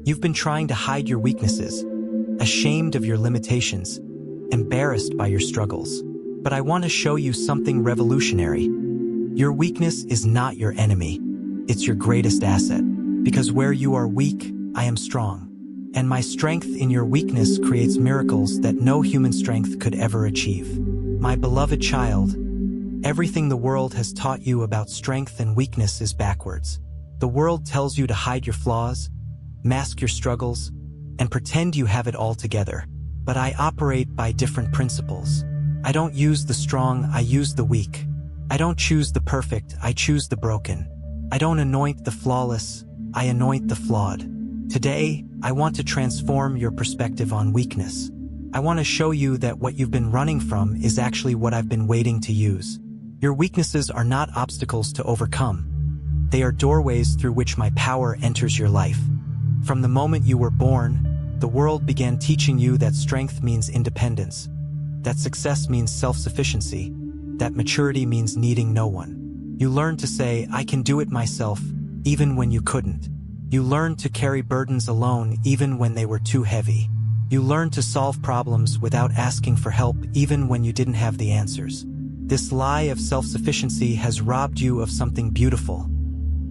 You've been trying to hide your weaknesses, ashamed of your limitations, embarrassed by your struggles. But I want to show you something revolutionary. Your weakness is not your enemy. It's your greatest asset. Because where you are weak, I am strong. And my strength in your weakness creates miracles that no human strength could ever achieve. My beloved child, everything the world has taught you about strength and weakness is backwards. The world tells you to hide your flaws, mask your struggles, and pretend you have it all together. But I operate by different principles. I don't use the strong, I use the weak. I don't choose the perfect, I choose the broken. I don't anoint the flawless, I anoint the flawed. Today, I want to transform your perspective on weakness. I want to show you that what you've been running from is actually what I've been waiting to use. Your weaknesses are not obstacles to overcome. They are doorways through which my power enters your life. From the moment you were born, the world began teaching you that strength means independence, that success means self-sufficiency, that maturity means needing no one. You learned to say, I can do it myself, even when you couldn't. You learned to carry burdens alone even when they were too heavy. You learned to solve problems without asking for help even when you didn't have the answers. This lie of self-sufficiency has robbed you of something beautiful,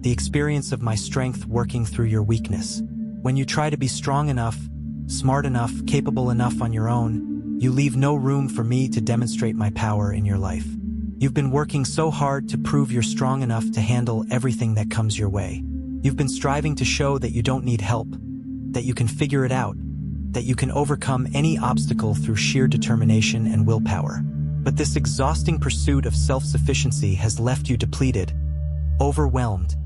the experience of my strength working through your weakness. When you try to be strong enough, smart enough, capable enough on your own, you leave no room for me to demonstrate my power in your life. You've been working so hard to prove you're strong enough to handle everything that comes your way. You've been striving to show that you don't need help, that you can figure it out, that you can overcome any obstacle through sheer determination and willpower. But this exhausting pursuit of self-sufficiency has left you depleted, overwhelmed,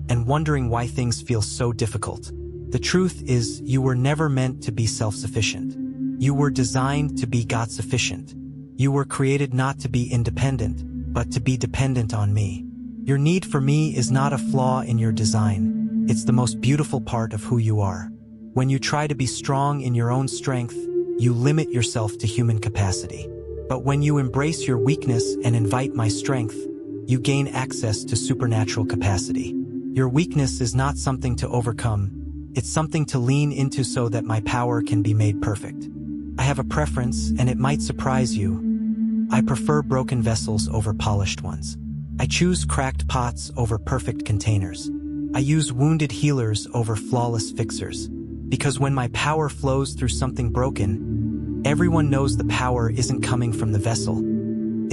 and wondering why things feel so difficult. The truth is, you were never meant to be self-sufficient. You were designed to be God-sufficient. You were created not to be independent, but to be dependent on me. Your need for me is not a flaw in your design. It's the most beautiful part of who you are. When you try to be strong in your own strength, you limit yourself to human capacity. But when you embrace your weakness and invite my strength, you gain access to supernatural capacity. Your weakness is not something to overcome. It's something to lean into so that my power can be made perfect. I have a preference, and it might surprise you. I prefer broken vessels over polished ones. I choose cracked pots over perfect containers. I use wounded healers over flawless fixers. Because when my power flows through something broken, everyone knows the power isn't coming from the vessel.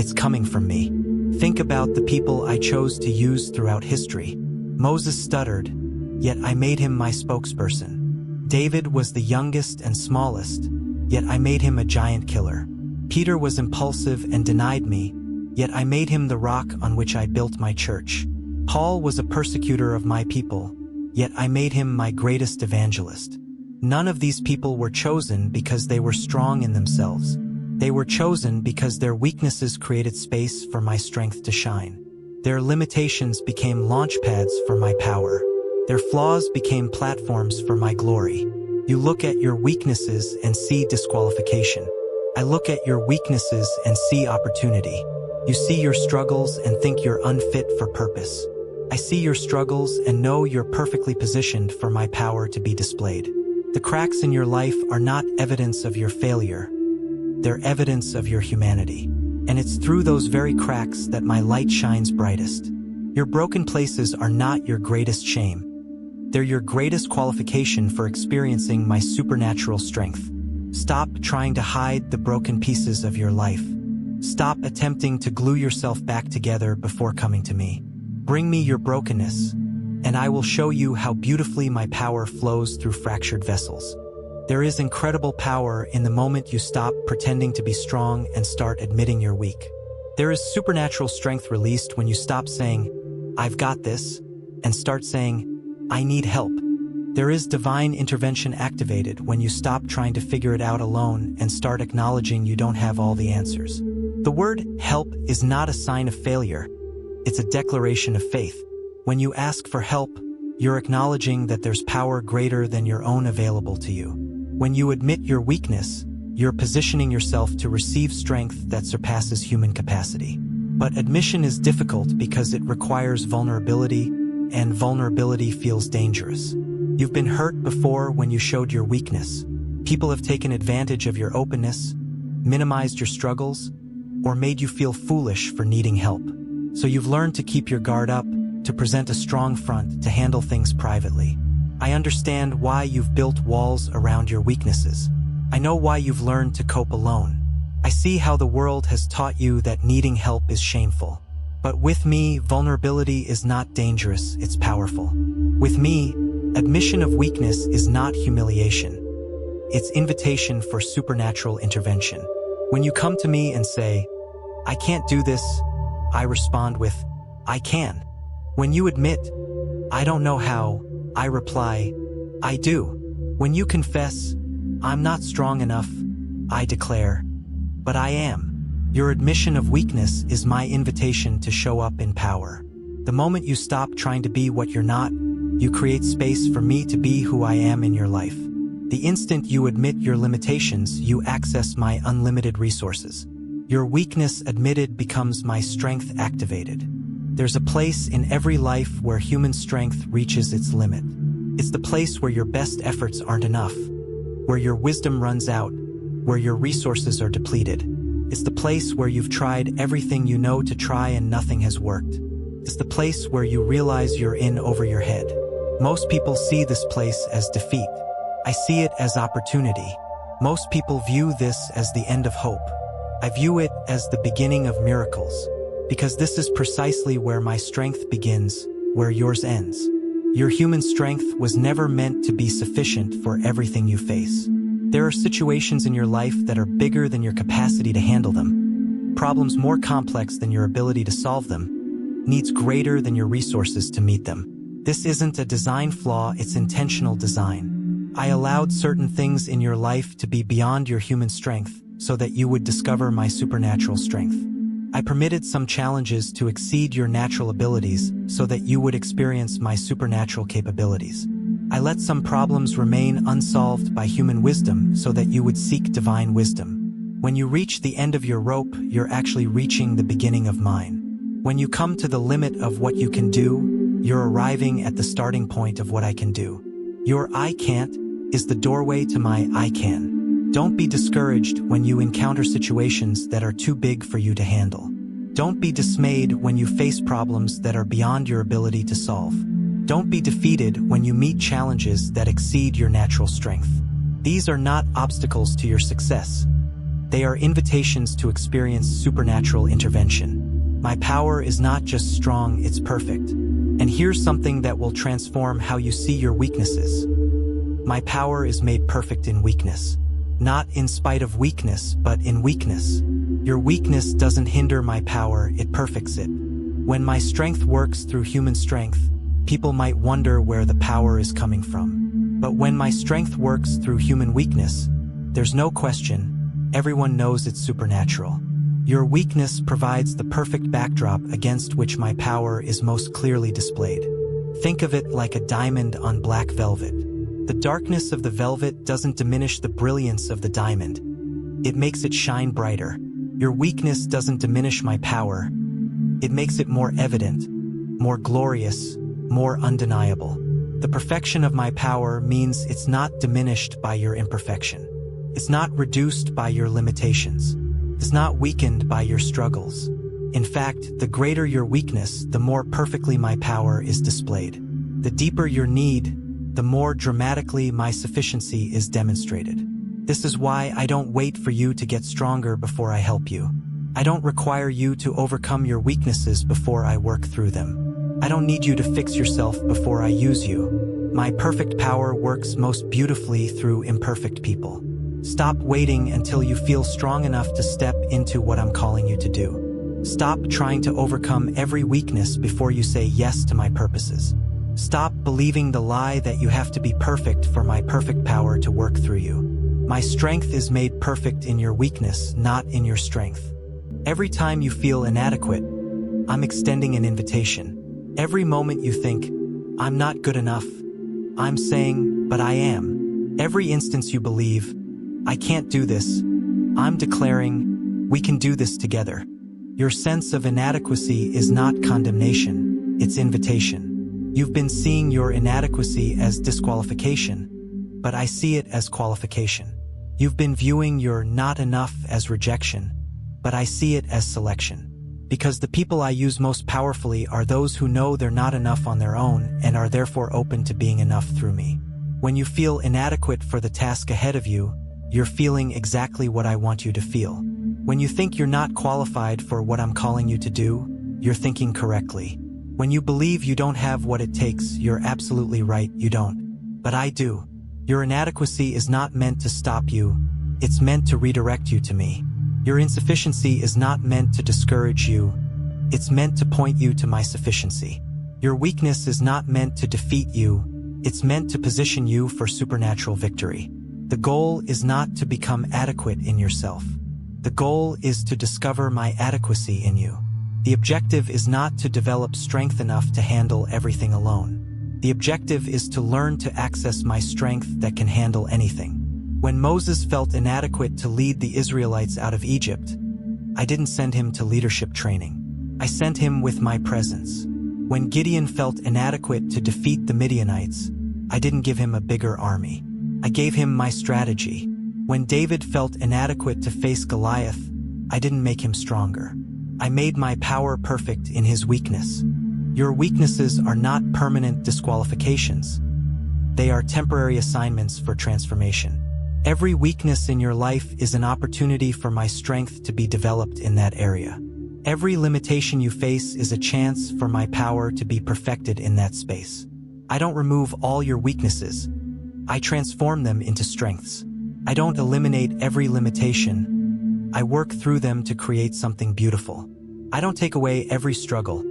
It's coming from me. Think about the people I chose to use throughout history. Moses stuttered, yet I made him my spokesperson. David was the youngest and smallest, yet I made him a giant killer. Peter was impulsive and denied me, yet I made him the rock on which I built my church. Paul was a persecutor of my people, yet I made him my greatest evangelist. None of these people were chosen because they were strong in themselves. They were chosen because their weaknesses created space for my strength to shine. Their limitations became launch pads for my power. Their flaws became platforms for my glory. You look at your weaknesses and see disqualification. I look at your weaknesses and see opportunity. You see your struggles and think you're unfit for purpose. I see your struggles and know you're perfectly positioned for my power to be displayed. The cracks in your life are not evidence of your failure. They're evidence of your humanity. And it's through those very cracks that my light shines brightest. Your broken places are not your greatest shame. They're your greatest qualification for experiencing my supernatural strength. Stop trying to hide the broken pieces of your life. Stop attempting to glue yourself back together before coming to me. Bring me your brokenness, and I will show you how beautifully my power flows through fractured vessels. There is incredible power in the moment you stop pretending to be strong and start admitting you're weak. There is supernatural strength released when you stop saying, I've got this, and start saying, I need help. There is divine intervention activated when you stop trying to figure it out alone and start acknowledging you don't have all the answers. The word help is not a sign of failure. It's a declaration of faith. When you ask for help, you're acknowledging that there's power greater than your own available to you. When you admit your weakness, you're positioning yourself to receive strength that surpasses human capacity. But admission is difficult because it requires vulnerability, and vulnerability feels dangerous. You've been hurt before when you showed your weakness. People have taken advantage of your openness, minimized your struggles, or made you feel foolish for needing help. So you've learned to keep your guard up, to present a strong front, to handle things privately. I understand why you've built walls around your weaknesses. I know why you've learned to cope alone. I see how the world has taught you that needing help is shameful. But with me, vulnerability is not dangerous, it's powerful. With me, admission of weakness is not humiliation. It's invitation for supernatural intervention. When you come to me and say, "I can't do this," I respond with, "I can." When you admit, "I don't know how," I reply, "I do." When you confess, "I'm not strong enough," I declare, "But I am." Your admission of weakness is my invitation to show up in power. The moment you stop trying to be what you're not, you create space for me to be who I am in your life. The instant you admit your limitations, you access my unlimited resources. Your weakness admitted becomes my strength activated. There's a place in every life where human strength reaches its limit. It's the place where your best efforts aren't enough, where your wisdom runs out, where your resources are depleted. It's the place where you've tried everything you know to try and nothing has worked. It's the place where you realize you're in over your head. Most people see this place as defeat. I see it as opportunity. Most people view this as the end of hope. I view it as the beginning of miracles, because this is precisely where my strength begins, where yours ends. Your human strength was never meant to be sufficient for everything you face. There are situations in your life that are bigger than your capacity to handle them, problems more complex than your ability to solve them, needs greater than your resources to meet them. This isn't a design flaw, it's intentional design. I allowed certain things in your life to be beyond your human strength so that you would discover my supernatural strength. I permitted some challenges to exceed your natural abilities so that you would experience my supernatural capabilities. I let some problems remain unsolved by human wisdom so that you would seek divine wisdom. When you reach the end of your rope, you're actually reaching the beginning of mine. When you come to the limit of what you can do, you're arriving at the starting point of what I can do. Your "I can't" is the doorway to my "I can." Don't be discouraged when you encounter situations that are too big for you to handle. Don't be dismayed when you face problems that are beyond your ability to solve. Don't be defeated when you meet challenges that exceed your natural strength. These are not obstacles to your success. They are invitations to experience supernatural intervention. My power is not just strong, it's perfect. And here's something that will transform how you see your weaknesses. My power is made perfect in weakness. Not in spite of weakness, but in weakness. Your weakness doesn't hinder my power, it perfects it. When my strength works through human strength, people might wonder where the power is coming from. But when my strength works through human weakness, there's no question, everyone knows it's supernatural. Your weakness provides the perfect backdrop against which my power is most clearly displayed. Think of it like a diamond on black velvet. The darkness of the velvet doesn't diminish the brilliance of the diamond. It makes it shine brighter. Your weakness doesn't diminish my power. It makes it more evident, more glorious, more undeniable. The perfection of my power means it's not diminished by your imperfection. It's not reduced by your limitations. It's not weakened by your struggles. In fact, the greater your weakness, the more perfectly my power is displayed. The deeper your need, the more dramatically my sufficiency is demonstrated. This is why I don't wait for you to get stronger before I help you. I don't require you to overcome your weaknesses before I work through them. I don't need you to fix yourself before I use you. My perfect power works most beautifully through imperfect people. Stop waiting until you feel strong enough to step into what I'm calling you to do. Stop trying to overcome every weakness before you say yes to my purposes. Stop believing the lie that you have to be perfect for my perfect power to work through you. My strength is made perfect in your weakness, not in your strength. Every time you feel inadequate, I'm extending an invitation. Every moment you think, I'm not good enough, I'm saying, but I am. Every instance you believe, I can't do this, I'm declaring, we can do this together. Your sense of inadequacy is not condemnation, it's invitation. You've been seeing your inadequacy as disqualification, but I see it as qualification. You've been viewing your not enough as rejection, but I see it as selection. Because the people I use most powerfully are those who know they're not enough on their own and are therefore open to being enough through me. When you feel inadequate for the task ahead of you, you're feeling exactly what I want you to feel. When you think you're not qualified for what I'm calling you to do, you're thinking correctly. When you believe you don't have what it takes, you're absolutely right, you don't. But I do. Your inadequacy is not meant to stop you, it's meant to redirect you to me. Your insufficiency is not meant to discourage you, it's meant to point you to my sufficiency. Your weakness is not meant to defeat you, it's meant to position you for supernatural victory. The goal is not to become adequate in yourself. The goal is to discover my adequacy in you. The objective is not to develop strength enough to handle everything alone. The objective is to learn to access my strength that can handle anything. When Moses felt inadequate to lead the Israelites out of Egypt, I didn't send him to leadership training. I sent him with my presence. When Gideon felt inadequate to defeat the Midianites, I didn't give him a bigger army. I gave him my strategy. When David felt inadequate to face Goliath, I didn't make him stronger. I made my power perfect in his weakness. Your weaknesses are not permanent disqualifications. They are temporary assignments for transformation. Every weakness in your life is an opportunity for my strength to be developed in that area. Every limitation you face is a chance for my power to be perfected in that space. I don't remove all your weaknesses. I transform them into strengths. I don't eliminate every limitation. I work through them to create something beautiful. I don't take away every struggle.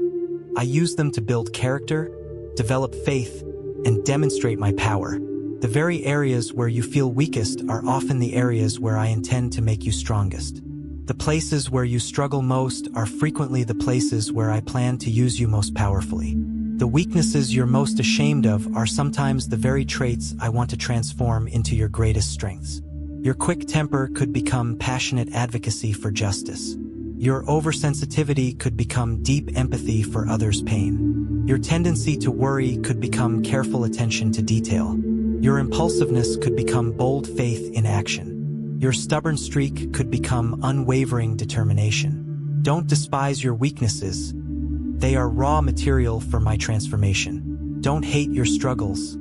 I use them to build character, develop faith, and demonstrate my power. The very areas where you feel weakest are often the areas where I intend to make you strongest. The places where you struggle most are frequently the places where I plan to use you most powerfully. The weaknesses you're most ashamed of are sometimes the very traits I want to transform into your greatest strengths. Your quick temper could become passionate advocacy for justice. Your oversensitivity could become deep empathy for others' pain. Your tendency to worry could become careful attention to detail. Your impulsiveness could become bold faith in action. Your stubborn streak could become unwavering determination. Don't despise your weaknesses. They are raw material for my transformation. Don't hate your struggles.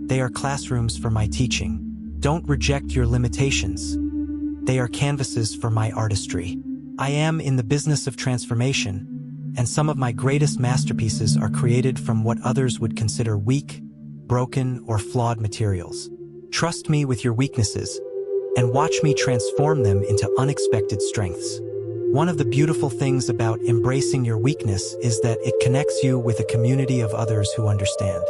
They are classrooms for my teaching. Don't reject your limitations. They are canvases for my artistry. I am in the business of transformation, and some of my greatest masterpieces are created from what others would consider weak, broken, or flawed materials. Trust me with your weaknesses, and watch me transform them into unexpected strengths. One of the beautiful things about embracing your weakness is that it connects you with a community of others who understand.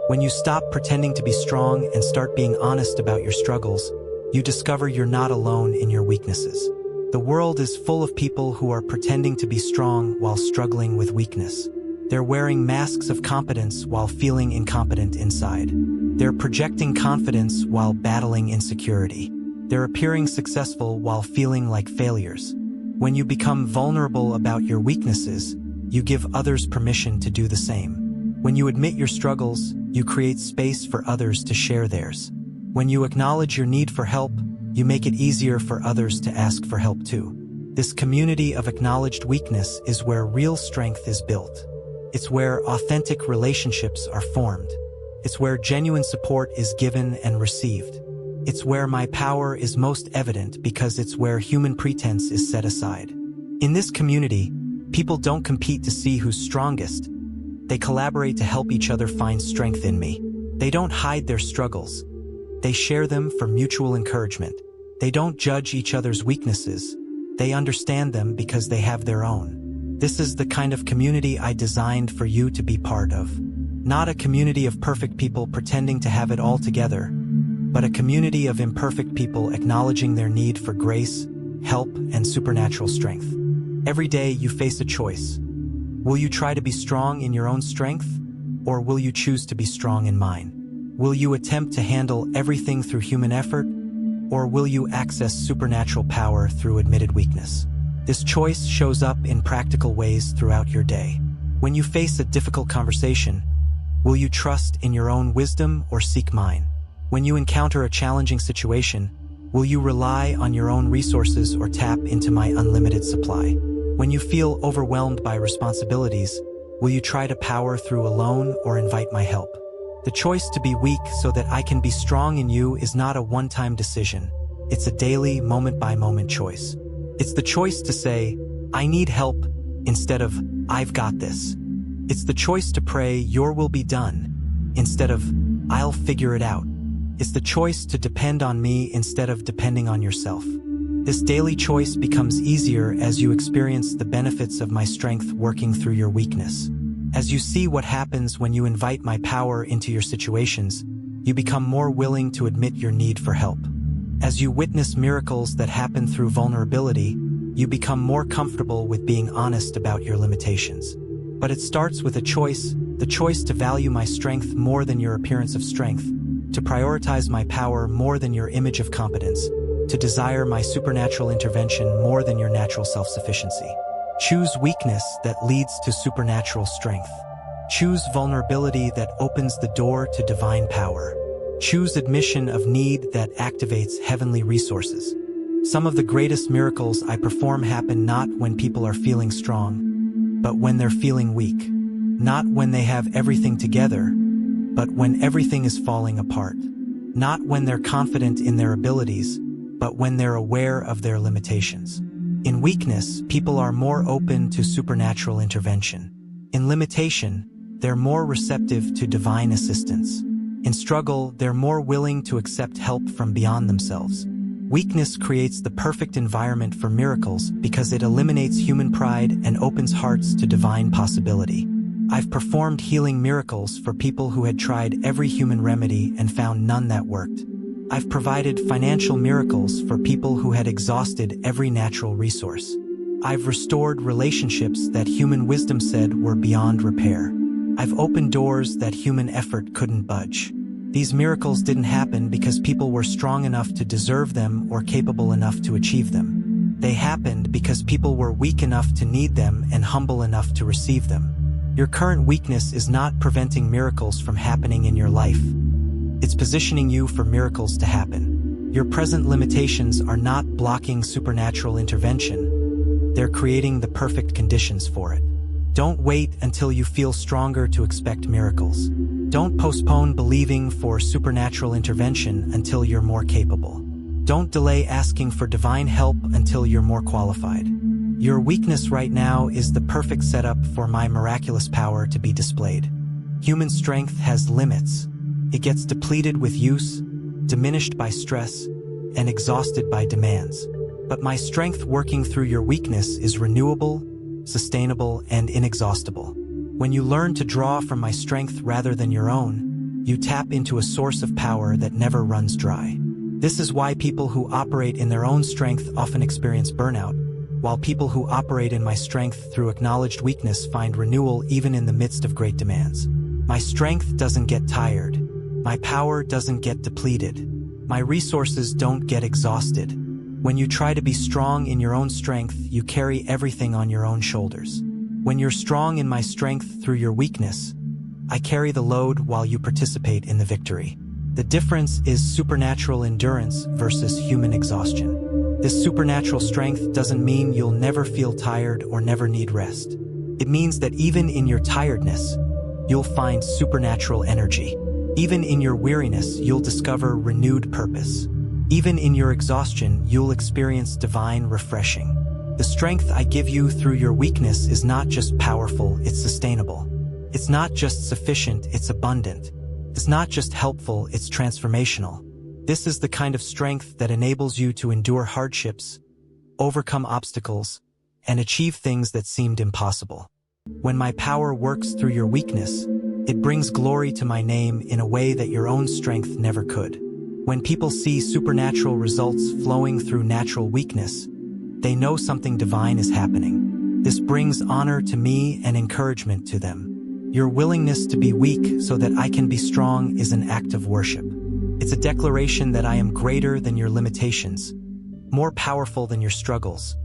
When you stop pretending to be strong and start being honest about your struggles, you discover you're not alone in your weaknesses. The world is full of people who are pretending to be strong while struggling with weakness. They're wearing masks of competence while feeling incompetent inside. They're projecting confidence while battling insecurity. They're appearing successful while feeling like failures. When you become vulnerable about your weaknesses, you give others permission to do the same. When you admit your struggles, you create space for others to share theirs. When you acknowledge your need for help, you make it easier for others to ask for help too. This community of acknowledged weakness is where real strength is built. It's where authentic relationships are formed. It's where genuine support is given and received. It's where my power is most evident because it's where human pretense is set aside. In this community, people don't compete to see who's strongest. They collaborate to help each other find strength in me. They don't hide their struggles. They share them for mutual encouragement. They don't judge each other's weaknesses. They understand them because they have their own. This is the kind of community I designed for you to be part of. Not a community of perfect people pretending to have it all together, but a community of imperfect people acknowledging their need for grace, help, and supernatural strength. Every day you face a choice. Will you try to be strong in your own strength, or will you choose to be strong in mine? Will you attempt to handle everything through human effort, or will you access supernatural power through admitted weakness? This choice shows up in practical ways throughout your day. When you face a difficult conversation, Will you trust in your own wisdom or seek mine? When you encounter a challenging situation, will you rely on your own resources or tap into my unlimited supply? When you feel overwhelmed by responsibilities, will you try to power through alone or invite my help? The choice to be weak so that I can be strong in you is not a one-time decision. It's a daily, moment-by-moment choice. It's the choice to say, I need help, instead of, I've got this. It's the choice to pray, your will be done, instead of, I'll figure it out. It's the choice to depend on me instead of depending on yourself. This daily choice becomes easier as you experience the benefits of my strength working through your weakness. As you see what happens when you invite my power into your situations, you become more willing to admit your need for help. As you witness miracles that happen through vulnerability, you become more comfortable with being honest about your limitations. But it starts with a choice, the choice to value my strength more than your appearance of strength, to prioritize my power more than your image of competence, to desire my supernatural intervention more than your natural self-sufficiency. Choose weakness that leads to supernatural strength. Choose vulnerability that opens the door to divine power. Choose admission of need that activates heavenly resources. Some of the greatest miracles I perform happen not when people are feeling strong, but when they're feeling weak. Not when they have everything together, but when everything is falling apart. Not when they're confident in their abilities, but when they're aware of their limitations. In weakness, people are more open to supernatural intervention. In limitation, they're more receptive to divine assistance. In struggle, they're more willing to accept help from beyond themselves. Weakness creates the perfect environment for miracles because it eliminates human pride and opens hearts to divine possibility. I've performed healing miracles for people who had tried every human remedy and found none that worked. I've provided financial miracles for people who had exhausted every natural resource. I've restored relationships that human wisdom said were beyond repair. I've opened doors that human effort couldn't budge. These miracles didn't happen because people were strong enough to deserve them or capable enough to achieve them. They happened because people were weak enough to need them and humble enough to receive them. Your current weakness is not preventing miracles from happening in your life. It's positioning you for miracles to happen. Your present limitations are not blocking supernatural intervention. They're creating the perfect conditions for it. Don't wait until you feel stronger to expect miracles. Don't postpone believing for supernatural intervention until you're more capable. Don't delay asking for divine help until you're more qualified. Your weakness right now is the perfect setup for my miraculous power to be displayed. Human strength has limits. It gets depleted with use, diminished by stress, and exhausted by demands. But my strength working through your weakness is renewable, sustainable, and inexhaustible. When you learn to draw from my strength rather than your own, you tap into a source of power that never runs dry. This is why people who operate in their own strength often experience burnout, while people who operate in my strength through acknowledged weakness find renewal even in the midst of great demands. My strength doesn't get tired. My power doesn't get depleted. My resources don't get exhausted. When you try to be strong in your own strength, you carry everything on your own shoulders. When you're strong in my strength through your weakness, I carry the load while you participate in the victory. The difference is supernatural endurance versus human exhaustion. This supernatural strength doesn't mean you'll never feel tired or never need rest. It means that even in your tiredness, you'll find supernatural energy. Even in your weariness, you'll discover renewed purpose. Even in your exhaustion, you'll experience divine refreshing. The strength I give you through your weakness is not just powerful, it's sustainable. It's not just sufficient, it's abundant. It's not just helpful, it's transformational. This is the kind of strength that enables you to endure hardships, overcome obstacles, and achieve things that seemed impossible. When my power works through your weakness, it brings glory to my name in a way that your own strength never could. When people see supernatural results flowing through natural weakness, they know something divine is happening. This brings honor to me and encouragement to them. Your willingness to be weak so that I can be strong is an act of worship. It's a declaration that I am greater than your limitations, more powerful than your struggles,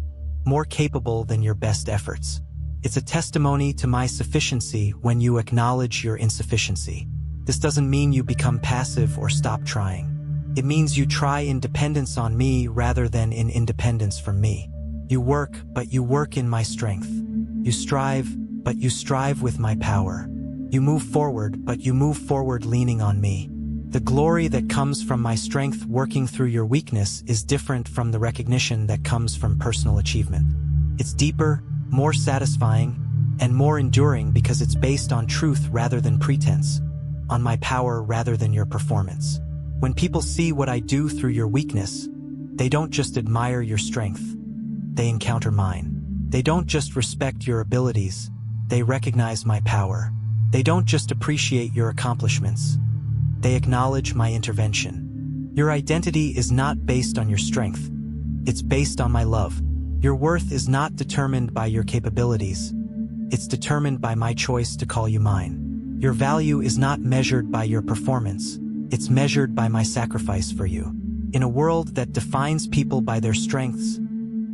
more capable than your best efforts. It's a testimony to my sufficiency when you acknowledge your insufficiency. This doesn't mean you become passive or stop trying. It means you try in dependence on me rather than in independence from me. You work, but you work in my strength. You strive, but you strive with my power. You move forward, but you move forward leaning on me. The glory that comes from my strength working through your weakness is different from the recognition that comes from personal achievement. It's deeper, more satisfying, and more enduring because it's based on truth rather than pretense, on my power rather than your performance. When people see what I do through your weakness, they don't just admire your strength, they encounter mine. They don't just respect your abilities, they recognize my power. They don't just appreciate your accomplishments, they acknowledge my intervention. Your identity is not based on your strength, it's based on my love. Your worth is not determined by your capabilities, it's determined by my choice to call you mine. Your value is not measured by your performance, it's measured by my sacrifice for you. In a world that defines people by their strengths,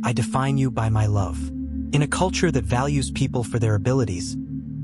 I define you by my love. In a culture that values people for their abilities,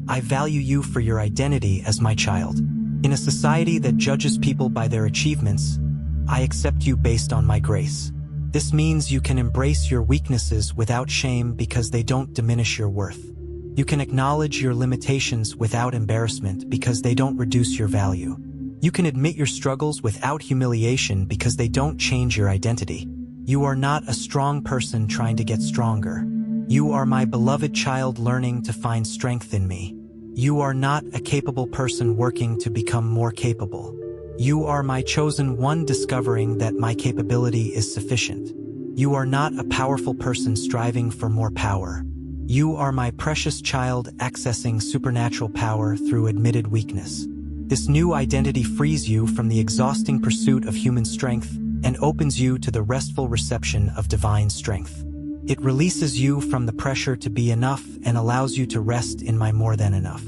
I value you for your identity as my child. In a society that judges people by their achievements, I accept you based on my grace. This means you can embrace your weaknesses without shame because they don't diminish your worth. You can acknowledge your limitations without embarrassment because they don't reduce your value. You can admit your struggles without humiliation because they don't change your identity. You are not a strong person trying to get stronger. You are my beloved child learning to find strength in me. You are not a capable person working to become more capable. You are my chosen one discovering that my capability is sufficient. You are not a powerful person striving for more power. You are my precious child accessing supernatural power through admitted weakness. This new identity frees you from the exhausting pursuit of human strength and opens you to the restful reception of divine strength. It releases you from the pressure to be enough and allows you to rest in my more than enough.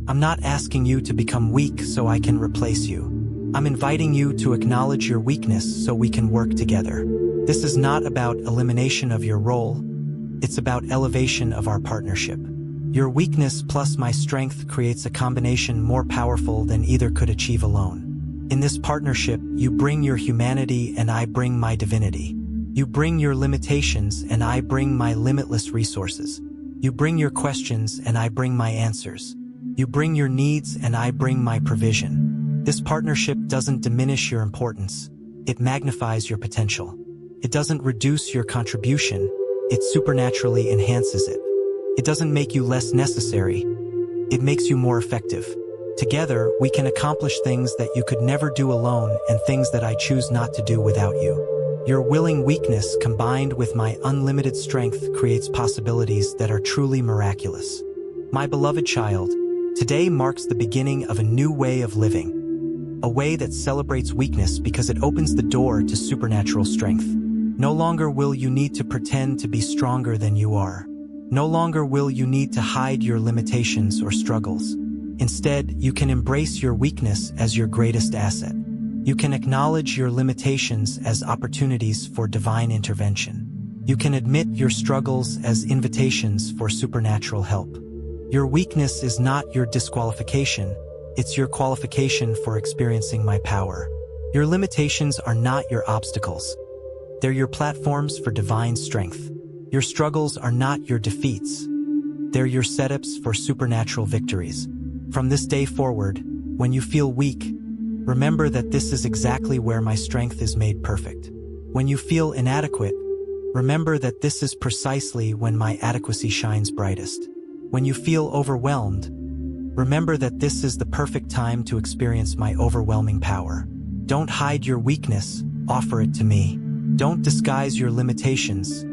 I'm not asking you to become weak so I can replace you. I'm inviting you to acknowledge your weakness so we can work together. This is not about elimination of your role, it's about elevation of our partnership. Your weakness plus my strength creates a combination more powerful than either could achieve alone. In this partnership, you bring your humanity and I bring my divinity. You bring your limitations and I bring my limitless resources. You bring your questions and I bring my answers. You bring your needs and I bring my provision. This partnership doesn't diminish your importance, it magnifies your potential. It doesn't reduce your contribution, it supernaturally enhances it. It doesn't make you less necessary, it makes you more effective. Together, we can accomplish things that you could never do alone and things that I choose not to do without you. Your willing weakness combined with my unlimited strength creates possibilities that are truly miraculous. My beloved child, today marks the beginning of a new way of living, a way that celebrates weakness because it opens the door to supernatural strength. No longer will you need to pretend to be stronger than you are. No longer will you need to hide your limitations or struggles. Instead, you can embrace your weakness as your greatest asset. You can acknowledge your limitations as opportunities for divine intervention. You can admit your struggles as invitations for supernatural help. Your weakness is not your disqualification, it's your qualification for experiencing my power. Your limitations are not your obstacles. They're your platforms for divine strength. Your struggles are not your defeats. They're your setups for supernatural victories. From this day forward, when you feel weak, remember that this is exactly where my strength is made perfect. When you feel inadequate, remember that this is precisely when my adequacy shines brightest. When you feel overwhelmed, remember that this is the perfect time to experience my overwhelming power. Don't hide your weakness, offer it to me. Don't disguise your limitations,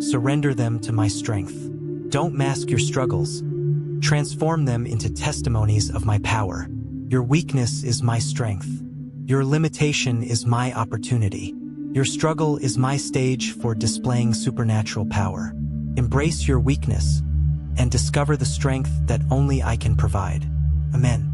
surrender them to my strength. Don't mask your struggles, transform them into testimonies of my power. Your weakness is my strength. Your limitation is my opportunity. Your struggle is my stage for displaying supernatural power. Embrace your weakness and discover the strength that only I can provide. Amen.